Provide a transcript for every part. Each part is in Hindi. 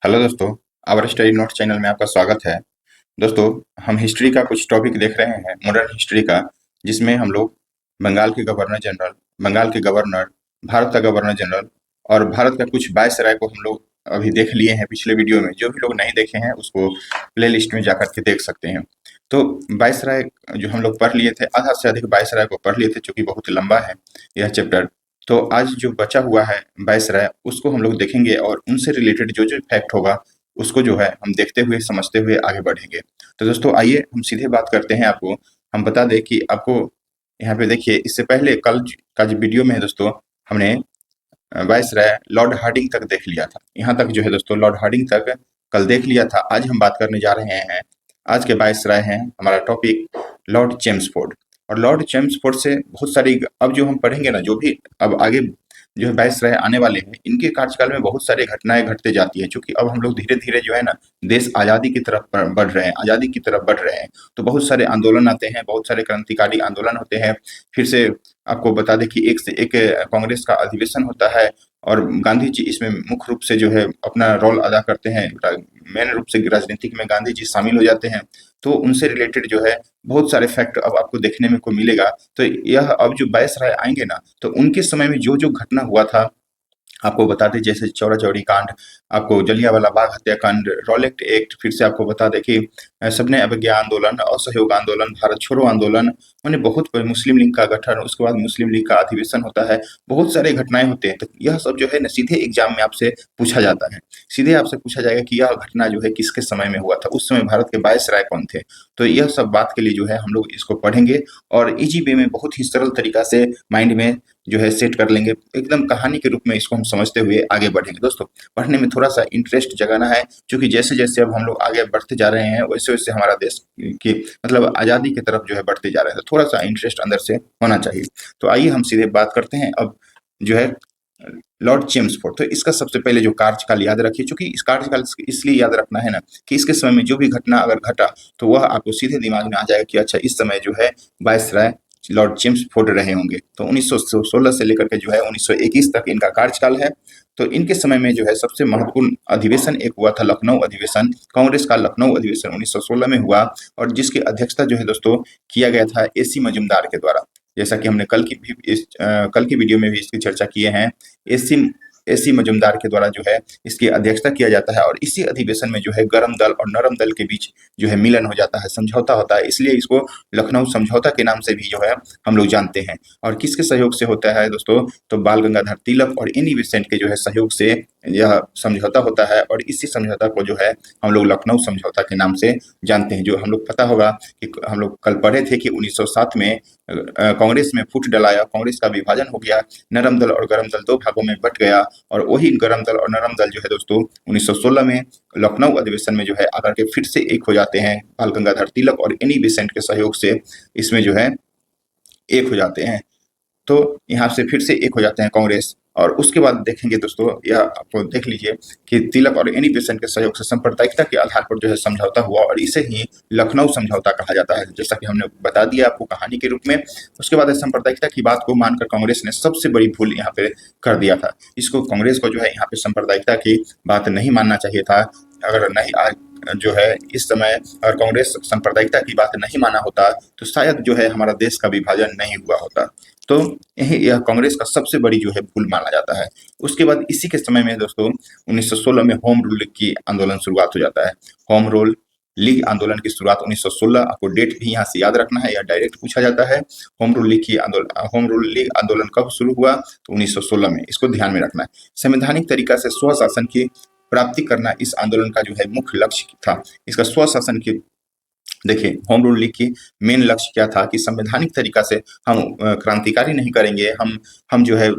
हेलो दोस्तों, आवर स्टडी नोट चैनल में आपका स्वागत है। दोस्तों, हम हिस्ट्री का कुछ टॉपिक देख रहे हैं, मॉडर्न हिस्ट्री का, जिसमें हम लोग बंगाल के गवर्नर जनरल, बंगाल के गवर्नर, भारत का गवर्नर जनरल और भारत का कुछ वायसराय को हम लोग अभी देख लिए हैं पिछले वीडियो में। जो भी लोग नहीं देखे हैं उसको प्ले लिस्ट में जाकर के देख सकते हैं। तो वायसराय जो हम लोग पढ़ लिए थे, आधा से अधिक वायसराय को पढ़ लिए थे, जो कि बहुत लंबा है यह चैप्टर। तो आज जो बचा हुआ है वायसराय, उसको हम लोग देखेंगे और उनसे रिलेटेड जो जो फैक्ट होगा उसको जो है हम देखते हुए समझते हुए आगे बढ़ेंगे। तो दोस्तों आइए हम सीधे बात करते हैं। आपको हम बता दें कि आपको यहाँ पे देखिए, इससे पहले कल का जो वीडियो में है दोस्तों, हमने वायसराय लॉर्ड हार्डिंग तक देख लिया था। यहाँ तक जो है दोस्तों लॉर्ड हार्डिंग तक कल देख लिया था। आज हम बात करने जा रहे हैं, आज के वायसराय हैं हमारा टॉपिक लॉर्ड चेम्सफोर्ड। और लॉर्ड चेम्सफोर्ड से बहुत सारी, अब जो हम पढ़ेंगे ना, जो भी अब आगे जो है वायसराय आने वाले हैं, इनके कार्यकाल में बहुत सारी घटनाएं घटते जाती है। क्योंकि अब हम लोग धीरे धीरे जो है ना, देश आजादी की तरफ बढ़ रहे हैं, आजादी की तरफ बढ़ रहे हैं। तो बहुत सारे आंदोलन आते हैं, बहुत सारे क्रांतिकारी आंदोलन होते हैं। फिर से आपको बता दें कि एक से एक कांग्रेस का अधिवेशन होता है और गांधी जी इसमें मुख्य रूप से जो है अपना रोल अदा करते हैं। मेन रूप से राजनीतिक में गांधी जी शामिल हो जाते हैं। तो उनसे रिलेटेड जो है बहुत सारे फैक्ट अब आपको देखने में को मिलेगा। तो यह अब जो वायसराय आएंगे ना, तो उनके समय में जो जो घटना हुआ था आपको बता दें, जैसे चौरा चौरी कांड, आपको जलियांवाला बाग हत्याकांड, रॉलेट एक्ट, फिर से आपको बता दें कि सबने अवज्ञा आंदोलन, असहयोग आंदोलन, भारत छोड़ो आंदोलन, मैंने बहुत मुस्लिम लीग का गठन, उसके बाद मुस्लिम लीग का अधिवेशन होता है। बहुत सारे घटनाएं होते हैं। तो यह सब जो है ना सीधे एग्जाम में आपसे पूछा जाता है। सीधे आपसे पूछा जाएगा कि यह घटना जो है किसके समय में हुआ था, उस समय भारत के वायसराय कौन थे। तो यह सब बात के लिए जो है हम लोग इसको पढ़ेंगे और इजी वे में बहुत ही सरल तरीका से माइंड में जो है सेट कर लेंगे। एकदम कहानी के रूप में इसको हम समझते हुए आगे बढ़ेंगे। दोस्तों, पढ़ने में थोड़ा सा इंटरेस्ट जगाना है, क्योंकि जैसे जैसे अब हम लोग आगे बढ़ते जा रहे हैं, वैसे वैसे हमारा देश की मतलब आजादी की तरफ जो है बढ़ते जा रहे हैं। तो थोड़ा सा इंटरेस्ट अंदर से होना चाहिए। तो आइए हम सीधे बात करते हैं अब जो है लॉर्ड चेम्सफोर्ड। तो इसका सबसे पहले जो कार्यकाल याद रखिए, क्योंकि इस कार्यकाल इसलिए याद रखना है ना कि इसके समय में जो भी घटना अगर घटा तो वह आपको सीधे दिमाग में आ जाएगा कि अच्छा, इस समय जो है वायसराय लॉर्ड चेम्सफोर्ड रहे होंगे। तो 1916 से लेकर के जो है 1921 तक इनका कार्यकाल है। तो इनके समय में जो है सबसे महत्वपूर्ण अधिवेशन एक हुआ था, लखनऊ अधिवेशन। कांग्रेस का लखनऊ अधिवेशन 1916 में हुआ और जिसकी अध्यक्षता जो है दोस्तों किया गया था एसी मजूमदार के द्वारा। जैसा कि हमने कल की वीडियो में भी इसकी चर्चा किए हैं। एसी एसी मजूमदार के द्वारा जो है इसकी अध्यक्षता किया जाता है और इसी अधिवेशन में जो है गरम दल और नरम दल के बीच जो है मिलन हो जाता है, समझौता होता है। इसलिए इसको लखनऊ समझौता के नाम से भी जो है हम लोग जानते हैं। और किसके सहयोग से होता है दोस्तों? तो बाल गंगाधर तिलक और एनी बेसेंट के जो है सहयोग से यह समझौता होता है और इसी समझौता को जो है हम लोग लखनऊ समझौता के नाम से जानते हैं। जो हम लोग पता होगा कि हम लोग कल पढ़े थे कि 1907 में कांग्रेस में फूट डलाया, कांग्रेस का विभाजन हो गया, नरम दल और गरम दल दो भागों में बट गया और वही गरम दल और नरम दल जो है दोस्तों 1916 में लखनऊ अधिवेशन में जो है आकर के फिर से एक हो जाते हैं। बाल गंगाधर तिलक और एनी बेसेंट के सहयोग से इसमें जो है एक हो जाते हैं। तो यहाँ से फिर से एक हो जाते हैं कांग्रेस। और उसके बाद देखेंगे दोस्तों, यह आपको देख लीजिए कि तिलक और एनी बेसेंट के सहयोग से सांप्रदायिकता के आधार पर जो है समझौता हुआ और इसे ही लखनऊ समझौता कहा जाता है, जैसा कि हमने बता दिया आपको कहानी के रूप में। उसके बाद सांप्रदायिकता की बात को मानकर कांग्रेस ने सबसे बड़ी भूल यहाँ पे कर दिया था। इसको कांग्रेस को जो है यहाँ पे सांप्रदायिकता की बात नहीं मानना चाहिए था। अगर नहीं आज जो है इस समय अगर कांग्रेस सांप्रदायिकता की बात नहीं माना होता तो शायद जो है हमारा देश का विभाजन नहीं हुआ होता। तो यह कांग्रेस का सबसे बड़ी जो है भूल माना जाता है। उसके बाद इसी के समय में दोस्तों 1916 में होम रूल लीग की आंदोलन शुरुआत हो जाता है। होम रूल लीग आंदोलन की शुरुआत 1916, आपको डेट भी यहाँ से याद रखना है या डायरेक्ट पूछा जाता है। होम रूल लीग आंदोलन कब शुरू हुआ? तो 1916 में, इसको ध्यान में रखना है। संवैधानिक तरीका से स्वशासन की प्राप्ति करना इस आंदोलन का जो है मुख्य लक्ष्य था। इसका स्वशासन की देखिए, होम रूल लीग की मेन लक्ष्य क्या था कि संवैधानिक तरीका से हम क्रांतिकारी नहीं करेंगे, हम जो है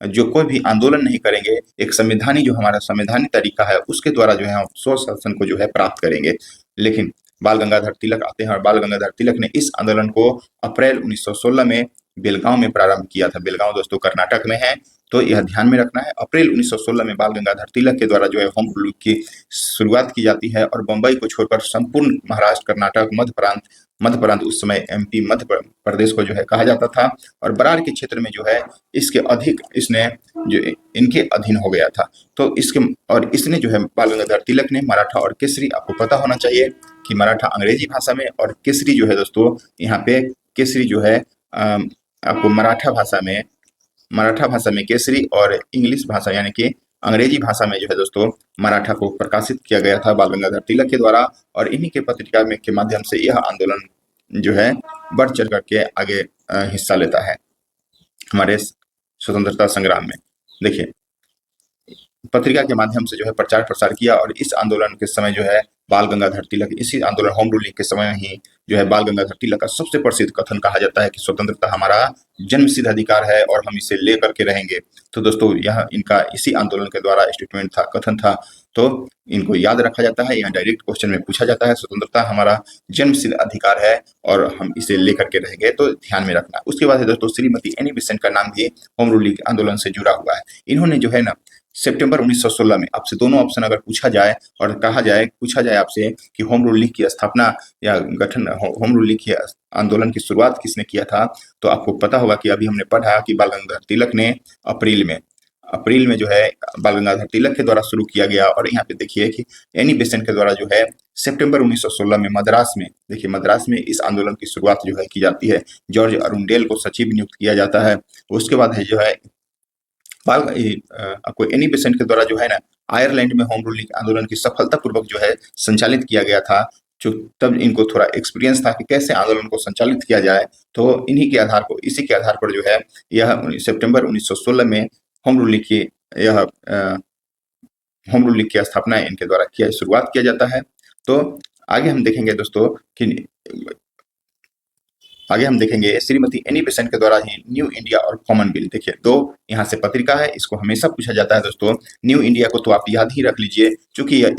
जो कोई भी आंदोलन नहीं करेंगे, एक संविधानी जो हमारा संवैधानिक तरीका है उसके द्वारा जो है हम स्वशासन को जो है प्राप्त करेंगे। लेकिन बाल गंगाधर तिलक आते हैं और बाल गंगाधर तिलक ने इस आंदोलन को अप्रैल 1916 में बेलगांव में प्रारंभ किया था। बेलगांव दोस्तों कर्नाटक में है, तो यह ध्यान में रखना है। अप्रैल 1916 में बाल गंगाधर तिलक के द्वारा जो है होम रूल की शुरुआत की जाती है और बंबई को छोड़कर संपूर्ण महाराष्ट्र, कर्नाटक, मध्य प्रांत मध्य प्रांत, उस समय एमपी मध्य प्रदेश को जो है कहा जाता था, और बरार के क्षेत्र में जो है इसके अधिक इसने जो इनके अधीन हो गया था। तो इसके और इसने जो है बाल गंगाधर तिलक ने मराठा और केसरी, आपको पता होना चाहिए कि मराठा अंग्रेजी भाषा में और केसरी जो है दोस्तों यहाँ पे केसरी जो है आपको मराठा भाषा में केसरी और इंग्लिश भाषा यानी कि अंग्रेजी भाषा में जो है दोस्तों मराठा को प्रकाशित किया गया था बाल गंगाधर तिलक के द्वारा, और इन्हीं के पत्रिका में के माध्यम से यह आंदोलन जो है बढ़ चढ़ करके आगे हिस्सा लेता है हमारे स्वतंत्रता संग्राम में। देखिए, पत्रिका के माध्यम से जो है प्रचार प्रसार किया, और इस आंदोलन के समय जो है बाल गंगाधर तिलक, इसी आंदोलन होम रूल लीग के समय में ही जो है बाल गंगाधर तिलक का सबसे प्रसिद्ध कथन कहा जाता है कि स्वतंत्रता हमारा जन्मसिद्ध अधिकार है और हम इसे लेकर के रहेंगे। तो दोस्तों यह इनका इसी आंदोलन के द्वारा स्टेटमेंट था, कथन था, तो इनको याद रखा जाता है। यहाँ डायरेक्ट क्वेश्चन में पूछा जाता है स्वतंत्रता हमारा जन्मसिद्ध अधिकार है और हम इसे लेकर के रहेंगे, तो ध्यान में रखना। उसके बाद है दोस्तों श्रीमती एनी बेसेंट का नाम भी होम रूल लीग आंदोलन से जुड़ा हुआ है। इन्होंने जो है ना सितंबर 1916 में, आपसे दोनों ऑप्शन अगर पूछा जाए और पूछा जाए आपसे कि होम रूल लीग की स्थापना या गठन, होम रूल लीग की आंदोलन की शुरुआत किसने किया था, तो आपको पता होगा कि अभी हमने पढ़ा कि बाल गंगाधर तिलक ने अप्रैल में जो है बाल गंगाधर तिलक के द्वारा शुरू किया गया। और यहाँ पे देखिए कि एनी बेसेंट के द्वारा जो है सितंबर 1916 में मद्रास में इस आंदोलन की शुरुआत जो है की जाती है। जॉर्ज अरुंडेल को सचिव नियुक्त किया जाता है। उसके बाद है जो है आपको एनी बेसेंट के द्वारा जो है ना आयरलैंड में होम रूल लीग आंदोलन की सफलतापूर्वक जो है संचालित किया गया था। जो तब इनको थोड़ा एक्सपीरियंस था कि कैसे आंदोलन को संचालित किया जाए, तो इसी के आधार पर जो है यह सितंबर 1916 में होम रूल लीग की स्थापना इनके द्वारा शुरुआत किया जाता है। तो आगे हम देखेंगे श्रीमती एनी बेसेंट के द्वारा ही न्यू इंडिया और कॉमन बिल। देखिए, दो यहाँ से पत्रिका है, इसको हमेशा पूछा जाता है दोस्तों। न्यू इंडिया को तो आप याद ही रख लीजिए, क्योंकि यह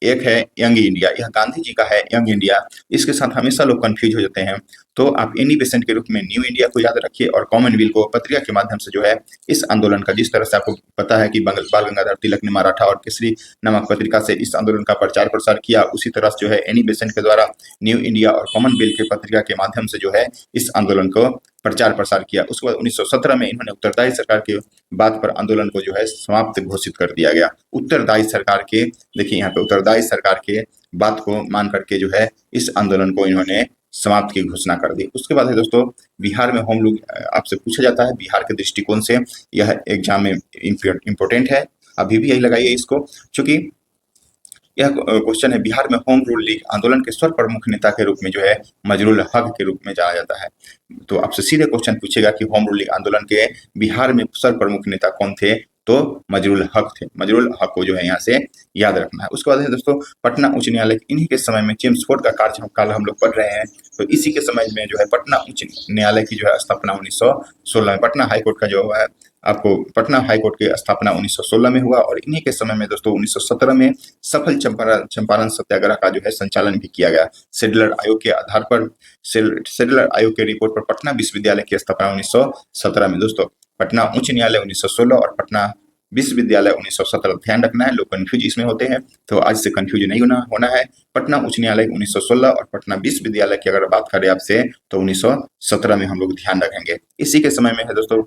एक है यंग इंडिया, यह गांधी जी का है यंग इंडिया, इसके साथ हमेशा लोग कंफ्यूज हो जाते हैं। तो आप एनी बेसेंट के रूप में न्यू इंडिया को याद रखिए, और कॉमन बिल को पत्रिका के माध्यम से जो है इस आंदोलन का, जिस तरह से आपको पता है कि बाल गंगाधर तिलक ने मराठा और केसरी नामक पत्रिका से इस आंदोलन का प्रचार प्रसार किया, उसी तरह से जो है एनी बेसेंट के द्वारा न्यू इंडिया और कॉमन बिल के पत्रिका के माध्यम से जो है इस आंदोलन को प्रचार प्रसार किया। उसके बाद 1917 में इन्होंने उत्तरदायी सरकार के बात पर आंदोलन को जो है समाप्त घोषित कर दिया गया। उत्तरदायी सरकार के, देखिए यहाँ पे उत्तरदायी सरकार के बात को मान करके जो है इस आंदोलन को इन्होंने समाप्त की घोषणा कर दी। उसके बाद है दोस्तों बिहार में होम रूल आपसे पूछा जाता है, बिहार के दृष्टिकोण से यह एग्जाम में इम्पोर्टेंट है, अभी भी यही लगाइए इसको, क्योंकि यह क्वेश्चन है। बिहार में होम रूल लीग आंदोलन के सर्व प्रमुख नेता के रूप में जो है मजरूल हक के रूप में जाना जाता है। तो आपसे सीधे क्वेश्चन पूछेगा कि होम रूल लीग आंदोलन के बिहार में सर्व प्रमुख नेता कौन थे, तो मजरूल हक थे। मजरूल हक को जो है यहाँ से याद रखना है। उसके बाद है दोस्तों पटना उच्च न्यायालय, इन्हीं के समय में चेम्सफोर्ड का कार्यकाल हम लोग पढ़ रहे हैं, तो इसी के समय में जो है पटना उच्च न्यायालय की जो है स्थापना 1916 में, पटना हाईकोर्ट का जो है आपको पटना हाईकोर्ट की स्थापना 1916 में हुआ। और इन्हीं के समय में दोस्तों 1917 में सफल चंपारण सत्याग्रह का जो है संचालन भी किया गया। सेडलर आयोग के आधार पर सेडलर आयोग के रिपोर्ट पर पटना विश्वविद्यालय की स्थापना 1917 में। दोस्तों पटना उच्च न्यायालय 1916 और पटना विश्वविद्यालय 1917, ध्यान रखना है, लोग कंफ्यूज इसमें होते हैं, तो आज से कंफ्यूज नहीं होना है। पटना उच्च न्यायालय 1916 और पटना विश्वविद्यालय की अगर बात करें आपसे तो 1917 में हम लोग ध्यान रखेंगे। इसी के समय में है दोस्तों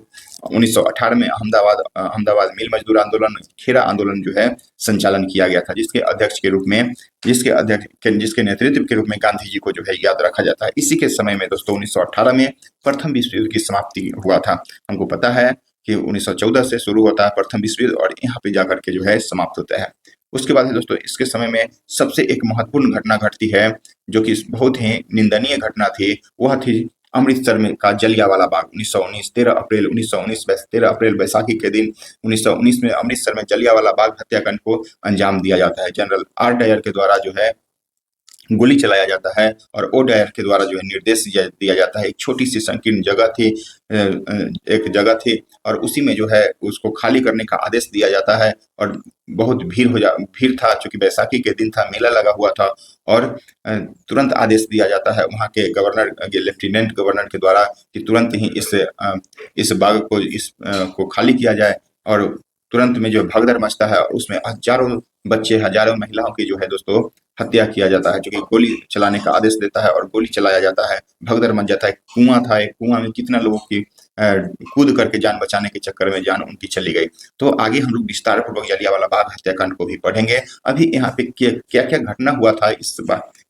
1918 में अहमदाबाद मिल मजदूर आंदोलन, खेरा आंदोलन जो है संचालन किया गया था, जिसके नेतृत्व के रूप में गांधी जी को जो है याद रखा जाता है। इसी के समय में दोस्तों 1918 में प्रथम विश्व युद्ध की समाप्ति हुआ था। हमको पता है कि 1914 से शुरू होता है प्रथम विश्व युद्ध और यहाँ पे जाकर के जो है समाप्त होता है। उसके बाद है दोस्तों इसके समय में सबसे एक महत्वपूर्ण घटना घटती है, जो कि बहुत ही निंदनीय घटना थी, वह थी अमृतसर में का जलियांवाला बाग 1919, 13 अप्रैल बैसाखी के दिन 1919 में अमृतसर में जलियांवाला बाग हत्याकांड को अंजाम दिया जाता है। जनरल आर डायर के द्वारा जो है गोली चलाया जाता है और ओ डायर के द्वारा जो है निर्देश दिया जाता है। एक छोटी सी संकीर्ण जगह थी और उसी में जो है उसको खाली करने का आदेश दिया जाता है और बहुत भीड़ था, चूंकि बैसाखी के दिन था, मेला लगा हुआ था और तुरंत आदेश दिया जाता है वहाँ के गवर्नर, लेफ्टिनेंट गवर्नर के द्वारा कि तुरंत ही इस बाग को खाली किया जाए। और तुरंत में जो भगदड़ मचता है और उसमें हजारों बच्चे, हजारों महिलाओं की जो है दोस्तों हत्या किया जाता है, जो कि गोली चलाने का आदेश देता है और गोली चलाया जाता है, भगदड़ मच जाता है। कुआं था, एक कुआं में कितना लोगों की कूद करके जान बचाने के चक्कर में जान उनकी चली गई। तो आगे हम लोग विस्तार पूर्वक जलियांवाला बाग हत्याकांड को भी पढ़ेंगे। अभी यहाँ पे क्या क्या घटना हुआ था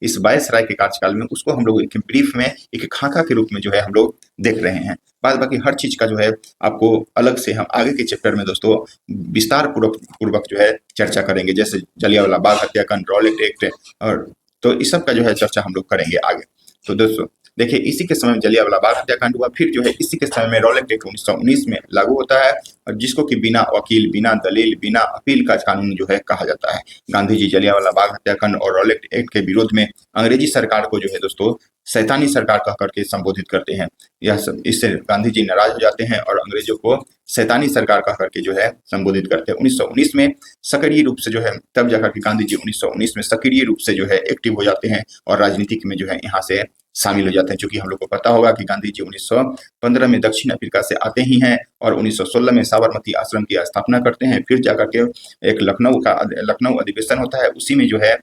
इस वायसराय के कार्यकाल में, उसको हम लोग एक ब्रीफ में, एक खाका के रूप में जो है हम लोग देख रहे हैं। बाद बाकी हर चीज का जो है आपको अलग से हम आगे के चैप्टर में दोस्तों विस्तार पूर्वक जो है चर्चा करेंगे, जैसे जलियांवाला बाग हत्याकांड, रॉलेट एक्ट, और तो इस सब का जो है चर्चा हम लोग करेंगे आगे। तो दोस्तों देखिए, इसी के समय में जलियांवाला बाग हत्याकांड हुआ, फिर जो है इसी के समय में रॉलेट एक्ट 1919 में लागू होता है, और जिसको कि बिना वकील, बिना दलील, बिना अपील का कानून जो है कहा जाता है। गांधी जी जलियांवाला बाग हत्याकांड और रॉलेट एक्ट के विरोध में अंग्रेजी सरकार को जो है दोस्तों शैतानी सरकार कह करके संबोधित करते हैं। यह सब, इससे गांधी जी नाराज हो जाते हैं और अंग्रेजों को शैतानी सरकार कह करके जो है संबोधित करते हैं। 1919 में सक्रिय रूप से जो है, तब जाकर के गांधी जी 1919 में सक्रिय रूप से जो है एक्टिव हो जाते हैं और राजनीतिक में जो है यहाँ से शामिल हो जाते हैं। क्योंकि हम लोग को पता होगा कि गांधी जी 1915 में दक्षिण अफ्रीका से आते ही हैं और 1916 में साबरमती आश्रम की स्थापना करते हैं। फिर जाकर के एक लखनऊ अधिवेशन होता है, उसी में जो है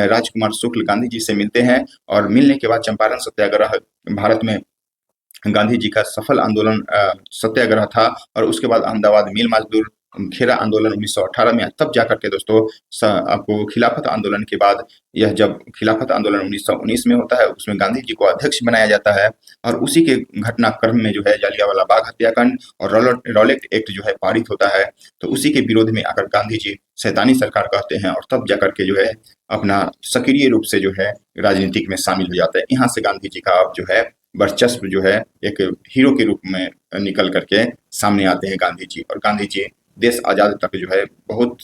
राजकुमार शुक्ल गांधी जी से मिलते हैं, और मिलने के बाद चंपारण सत्याग्रह भारत में गांधी जी का सफल आंदोलन सत्याग्रह था, और उसके बाद अहमदाबाद मिल मजदूर खेरा आंदोलन 1918 में। तब जाकर के दोस्तों आपको खिलाफत आंदोलन के बाद, यह जब खिलाफत आंदोलन 1919 में होता है, उसमें गांधी जी को अध्यक्ष बनाया जाता है, और उसी के घटनाक्रम में जो है जलियांवाला बाग हत्याकांड और रॉलेट एक्ट जो है पारित होता है। तो उसी के विरोध में आकर गांधी जी शैतानी सरकार कहते हैं, और तब जाकर के जो है अपना सक्रिय रूप से जो है राजनीतिक में शामिल हो जाते हैं। यहाँ से गांधी जी का जो है वर्चस्व जो है एक हीरो के रूप में निकल करके सामने आते हैं गांधी जी, और गांधी जी देश आजाद तक जो है बहुत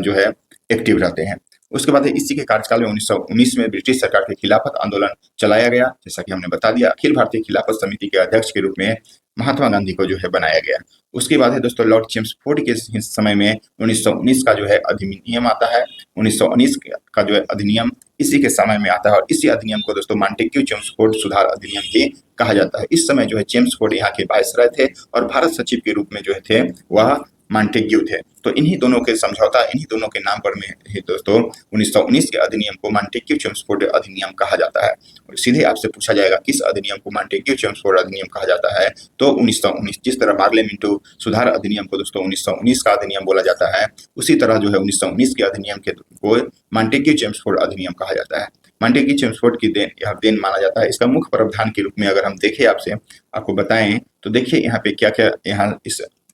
जो है एक्टिव रहते हैं। उसके बाद इसी के कार्यकाल में 1919 में ब्रिटिश सरकार के खिलाफत आंदोलन चलाया गया, जैसा कि हमने बता दिया। अखिल भारतीय खिलाफत समिति के अध्यक्ष के रूप में महात्मा गांधी को जो है बनाया गया। उसके बाद है दोस्तों लॉर्ड चेम्सफोर्ड के समय में 1919 का जो है अधिनियम आता है। 1919 का जो है अधिनियम इसी के समय में आता है, और इसी अधिनियम को दोस्तों मॉन्टेग्यू चेम्सफोर्ड सुधार अधिनियम भी कहा जाता है। इस समय जो है चेम्सफोर्ड यहाँ के वायसराय थे, और भारत सचिव के रूप में जो थे वह मॉन्टेग्यू थे। तो इन्हीं दोनों के समझौता, इन्हीं दोनों के नाम पर में ही दोस्तों 1919 के अधिनियम को मॉन्टेग्यू चेम्सफोर्ड अधिनियम कहा जाता है। और सीधे आपसे पूछा जाएगा किस अधिनियम को मॉन्टेग्यू चेम्सफोर्ड अधिनियम कहा जाता है, तो 1919। जिस तरह पार्लियामेंट सुधार अधिनियम को दोस्तों 1919 का अधिनियम बोला जाता है, उसी तरह जो है 1919 के अधिनियम के को मॉन्टेग्यू चेम्सफोर्ड अधिनियम कहा जाता है। मॉन्टेग्यू चेम्सफोर्ड की यह देन माना जाता है। इसका मुख्य प्रावधान के रूप में अगर हम देखें, आपको बताएं, तो देखिए यहाँ पे क्या क्या यहाँ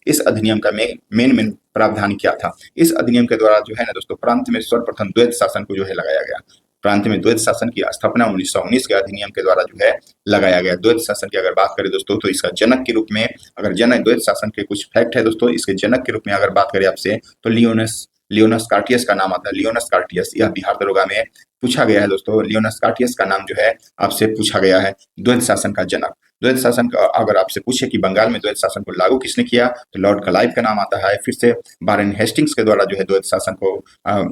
इस अधिनियम का मेन प्रावधान क्या था। इस अधिनियम के द्वारा जो है ना दोस्तों प्रांत में सर्वप्रथम द्वैध शासन को जो है लगाया गया। प्रांत में द्वैध शासन की स्थापना 1919 के अधिनियम के द्वारा जो है लगाया गया। द्वैध शासन की अगर बात करें दोस्तों, तो इसका जनक के रूप में, अगर द्वैध शासन के कुछ फैक्ट है दोस्तों, इसके जनक के रूप में अगर बात करें आपसे, तो लियोनस कार्टियस का नाम आता है। लियोनस कार्टियस, यह बिहार दरोगा में पूछा गया है दोस्तों। लियोनस कार्टियस का नाम जो है आपसे पूछा गया है, द्वैध शासन का जनक। द्वैध शासन का अगर आपसे पूछे कि बंगाल में द्वैध शासन को लागू किसने किया, तो लॉर्ड क्लाइव का नाम आता है। फिर से वारेन हेस्टिंग्स के द्वारा जो है द्वैध शासन को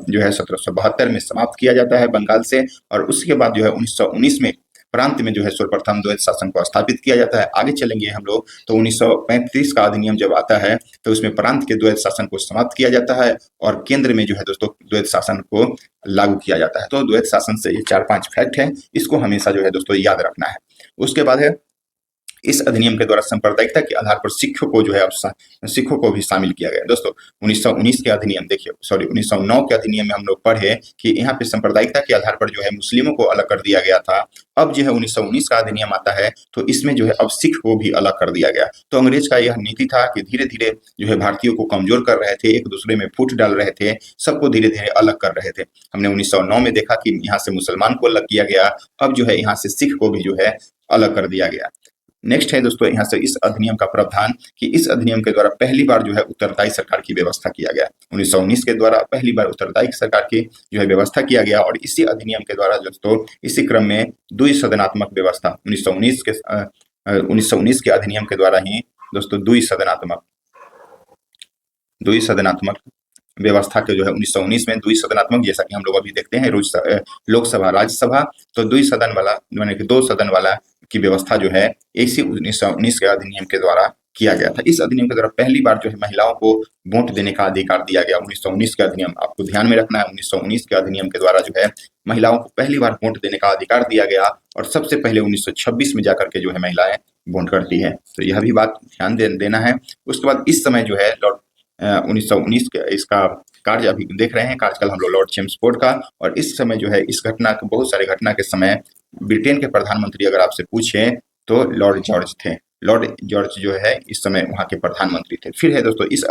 जो है 1772 में समाप्त किया जाता है बंगाल से, और उसके बाद जो है 1919 में प्रांत में जो है सर्वप्रथम द्वैध शासन को स्थापित किया जाता है। आगे चलेंगे हम लोग, तो 1935 का अधिनियम जब आता है, तो उसमें प्रांत के द्वैध शासन को समाप्त किया जाता है, और केंद्र में जो है दोस्तों द्वैध शासन को लागू किया जाता है। तो द्वैध शासन से ये 4-5 फैक्ट है, इसको हमेशा जो है दोस्तों याद रखना है। उसके बाद है इस अधिनियम के द्वारा सांप्रदायिकता के आधार पर सिखों को जो है अब सिखों को भी शामिल किया गया। दोस्तों 1919 के अधिनियम देखिए, 1909 के अधिनियम में हम लोग पढ़े कि यहाँ पे सांप्रदायिकता के आधार पर जो है मुस्लिमों को अलग कर दिया गया था। अब जो है 1919 का अधिनियम आता है, तो इसमें जो है अब सिख को भी अलग कर दिया गया। तो अंग्रेज का यह नीति था कि धीरे धीरे जो है भारतीयों को कमजोर कर रहे थे, एक दूसरे में फूट डाल रहे थे, सबको धीरे धीरे अलग कर रहे थे। हमने 1909 में देखा कि यहाँ से मुसलमान को अलग किया गया, अब जो है यहाँ से सिख को भी जो है अलग कर दिया गया। नेक्स्ट है दोस्तों यहाँ से इस अधिनियम का प्रावधान कि इस अधिनियम के द्वारा पहली बार जो है उत्तरदायी सरकार की व्यवस्था किया गया। 1919 के द्वारा पहली बार उत्तरदायी सरकार की जो है व्यवस्था किया गया, और इसी अधिनियम के द्वारा दोस्तों इसी क्रम में द्विसदनात्मक व्यवस्था 1919 के अधिनियम के द्वारा ही दोस्तों द्विसदनात्मक व्यवस्था के जो है 1919 में द्विसदनात्मक, जैसा कि हम लोग अभी देखते हैं लोकसभा राज्यसभा, तो द्विसदन वाला यानी कि 2 सदन वाला की व्यवस्था जो है इसी 1919 के अधिनियम के द्वारा किया गया था। इस अधिनियम के द्वारा पहली बार जो है महिलाओं को वोट देने का अधिकार दिया गया। 1919 के अधिनियम आपको ध्यान में रखना है। 1919 के अधिनियम के द्वारा जो है महिलाओं को पहली बार वोट देने का अधिकार दिया गया और सबसे पहले 1926 में जाकर के जो है महिलाएं वोट करती है। तो यह भी बात ध्यान देना है। उसके बाद इस समय जो है लॉर्ड 1919 के इसका कार्य अभी देख रहे हैं, कार्यकाल हम लोग लॉर्ड चेम्सफोर्ड का। और इस समय जो है इस घटना के बहुत सारे घटना के समय ब्रिटेन के प्रधानमंत्री अगर आपसे पूछें तो लॉर्ड जॉर्ज थे। लॉर्ड जॉर्ज जो है इस समय वहां के प्रधानमंत्री थे। फिर है दोस्तों इस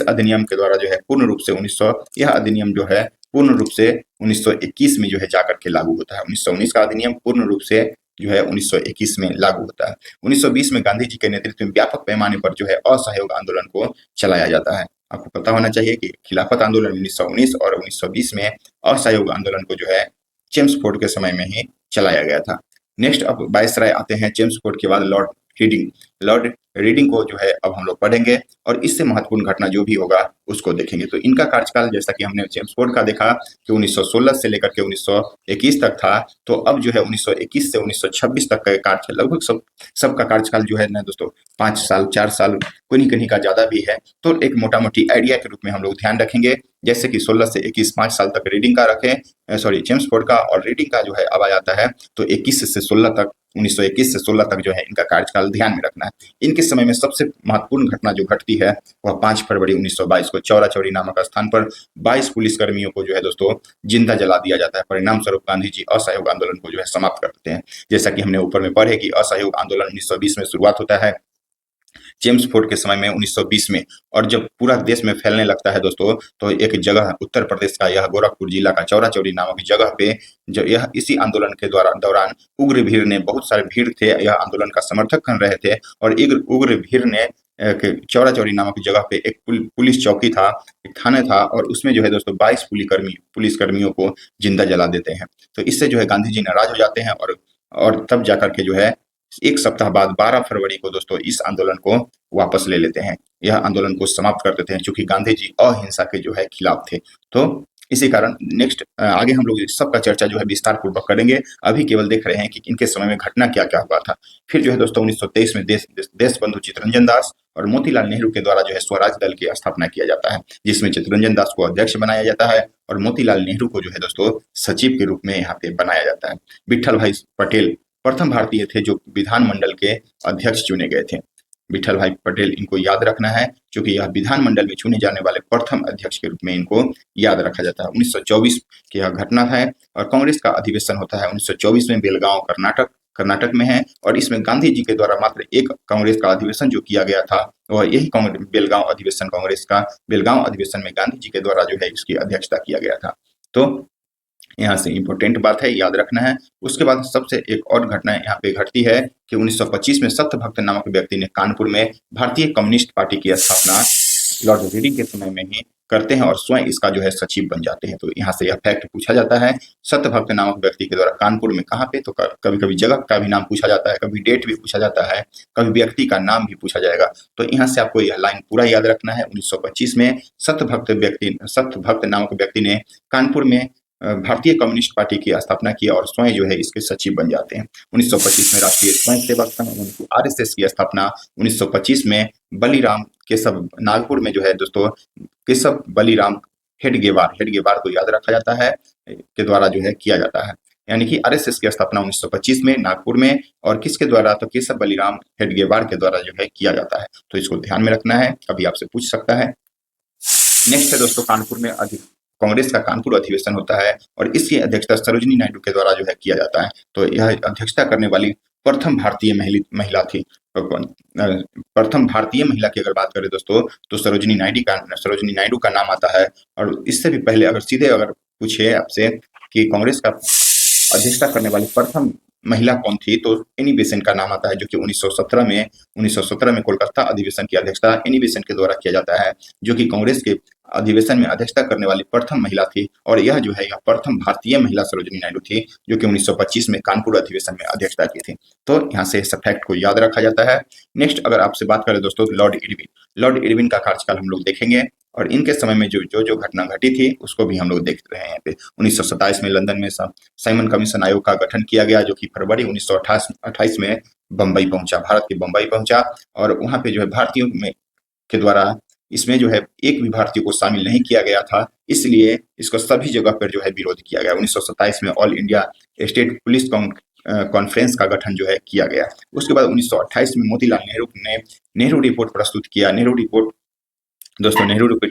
अधिनियम के द्वारा जो है पूर्ण रूप से यह अधिनियम जो है पूर्ण रूप से 1921 में जो है जाकर के लागू होता है। 1919 का अधिनियम पूर्ण रूप से जो है 1921 में लागू होता है। 1920 में गांधी जी के नेतृत्व में व्यापक पैमाने पर जो है असहयोग आंदोलन को चलाया जाता है। आपको पता होना चाहिए कि खिलाफत आंदोलन 1919 और 1920 में असहयोग आंदोलन को जो है चेम्सफोर्ड के समय में ही चलाया गया था। नेक्स्ट अब वायसराय आते हैं। चेम्सफोर्ड के बाद लॉर्ड रीडिंग। लॉर्ड रीडिंग को जो है अब हम लोग पढ़ेंगे और इससे महत्वपूर्ण घटना जो भी होगा उसको देखेंगे। तो इनका कार्यकाल जैसा कि हमने चेम्सफोर्ड का देखा कि 1916 से लेकर के 1921 तक था, तो अब जो है 1921 से 1926 तक का कार्यकाल लगभग सबका कार्यकाल जो है ना दोस्तों 5 साल 4 साल कहीं का ज्यादा भी है। तो एक मोटा मोटी आइडिया के रूप में हम लोग ध्यान रखेंगे, जैसे कि 16 से 21 5 साल तक रीडिंग का रखें, सॉरी चेम्सफोर्ड का, और रीडिंग का जो है अब आ जाता है तो 21 से 16 तक 1921 से 16 तक जो है इनका कार्यकाल ध्यान में रखना है। इनके समय में सबसे महत्वपूर्ण घटना जो घटती है वह 5 फरवरी 1922 को चौरा चौरी नामक स्थान पर 22 पुलिसकर्मियों को जो है दोस्तों जिंदा जला दिया जाता है। परिणाम स्वरूप गांधी जी असहयोग आंदोलन को जो है समाप्त कर देते हैं। जैसा कि हमने ऊपर में पढ़े कि असहयोग आंदोलन 1920 में शुरुआत होता है, चेम्सफोर्ड के समय में 1920 में, और जब पूरा देश में फैलने लगता है दोस्तों तो एक जगह उत्तर प्रदेश का यह गोरखपुर जिला का चौरा चौरी नामक जगह पे जो यह इसी आंदोलन के दौरान उग्र भीड़ ने, बहुत सारे भीड़ थे यह आंदोलन का समर्थक कर रहे थे, और उग्र भीड़ ने चौरा चौरी नामक जगह पे एक पुलिस चौकी था, एक थाना था, और उसमें जो है दोस्तों 22 पुलिसकर्मियों को जिंदा जला देते हैं। तो इससे जो है गांधी जी नाराज हो जाते हैं और तब जाकर के जो है एक सप्ताह बाद 12 फरवरी को दोस्तों इस आंदोलन को वापस ले लेते हैं, यह आंदोलन को समाप्त कर देते हैं, क्योंकि गांधी जी अहिंसा के जो है खिलाफ थे। तो इसी कारण नेक्स्ट आगे हम लोग इस सब का चर्चा जो है विस्तार पूर्वक करेंगे। अभी केवल देख रहे हैं कि इनके समय में घटना क्या क्या हुआ था। फिर जो है दोस्तों 1923 में देश बंधु चित्तरंजन दास और मोतीलाल नेहरू के द्वारा जो है स्वराज दल की स्थापना किया जाता है, जिसमें चित्तरंजन दास को अध्यक्ष बनाया जाता है और मोतीलाल नेहरू को जो है दोस्तों सचिव के रूप में यहाँ पे बनाया जाता है। विट्ठल भाई पटेल प्रथम भारतीय थे जो विधानमंडल के अध्यक्ष चुने गए थे। विट्ठल भाई पटेल, इनको याद रखना है क्योंकि यह विधानमंडल में चुने जाने वाले प्रथम अध्यक्ष के रूप में इनको याद रखा जाता है। 1924 की यह घटना है और कांग्रेस का अधिवेशन होता है 1924 में बेलगांव कर्नाटक में है, और इसमें गांधी जी के द्वारा मात्र एक कांग्रेस का अधिवेशन जो किया गया था वह यही बेलगांव अधिवेशन, कांग्रेस का बेलगांव अधिवेशन में गांधी जी के द्वारा जो है इसकी अध्यक्षता किया गया था। तो यहाँ से इंपॉर्टेंट बात है, याद रखना है। उसके बाद सबसे एक और घटना यहाँ पे घटती है कि 1925 में सत्यभक्त नामक व्यक्ति ने कानपुर में भारतीय कम्युनिस्ट पार्टी की स्थापना लॉर्ड रीडिंग के समय में ही करते हैं और स्वयं इसका जो है सचिव बन जाते हैं। तो यहाँ से यह फैक्ट पूछा जाता है, सत्यभक्त नामक व्यक्ति के द्वारा कानपुर में कहाँ पे, तो कभी कभी जगह का भी नाम पूछा जाता है, कभी डेट भी पूछा जाता है, कभी व्यक्ति का नाम भी पूछा जाएगा। तो यहाँ से आपको यह लाइन पूरा याद रखना है। 1925 में सत्यभक्त नामक व्यक्ति ने कानपुर में भारतीय कम्युनिस्ट पार्टी की स्थापना की और स्वयं जो है इसके सचिव बन जाते हैं। 1925 में राष्ट्रीय स्वयं सेवक संघ आरएसएस की स्थापना 1925 में बलीराम केशव, नागपुर में जो है दोस्तों केशव बलीराम हेडगेवार को याद रखा जाता है के द्वारा जो है किया जाता है। यानी कि आरएसएस की स्थापना 1925 में नागपुर में, और किसके द्वारा, तो केशव बलीराम हेडगेवार के द्वारा जो है किया जाता है। तो इसको ध्यान में रखना है, कभी आपसे पूछ सकता है। नेक्स्ट है दोस्तों कानपुर में कांग्रेस का कानपुर अधिवेशन होता है और इसकी अध्यक्षता सरोजिनी नायडू के द्वारा जो है किया जाता है। तो यह अध्यक्षता करने वाली प्रथम भारतीय महिला थी। प्रथम भारतीय महिला की अगर बात करें दोस्तों तो सरोजिनी नायडू का नाम आता है। और इससे भी पहले अगर पूछे आपसे कि कांग्रेस का अध्यक्षता करने वाली प्रथम महिला कौन थी, तो एनी बेसेंट का नाम आता है, जो कि 1917 में कोलकाता अधिवेशन की अध्यक्षता एनी बेसेंट के द्वारा किया जाता है, जो कि कांग्रेस के अधिवेशन में अध्यक्षता करने वाली प्रथम महिला थी और यह जो है यह प्रथम भारतीय महिला सरोजिनी नायडू थी, जो कि 1925 में कानपुर अधिवेशन में अध्यक्षता की थी। तो यहाँ से इस फैक्ट को याद रखा जाता है। नेक्स्ट अगर आपसे बात करें दोस्तों, लॉर्ड इरविन का कार्यकाल हम लोग देखेंगे और इनके समय में जो घटना घटी थी उसको भी हम लोग देख रहे हैं। यहाँ पे 1927 में लंदन में साइमन कमीशन आयोग का गठन किया गया, जो कि फरवरी 1928 में बम्बई पहुंचा, भारत के बम्बई पहुंचा और वहां पे जो है भारतीयों में के द्वारा इसमें जो है एक भी भारतीय को शामिल नहीं किया गया था, इसलिए इसको सभी जगह पर जो है विरोध किया गया। 1927 में all India state police conference का गठन जो है किया गया। उसके बाद 1928 में मोतीलाल नेहरू ने नेहरू रिपोर्ट प्रस्तुत किया। नेहरू रिपोर्ट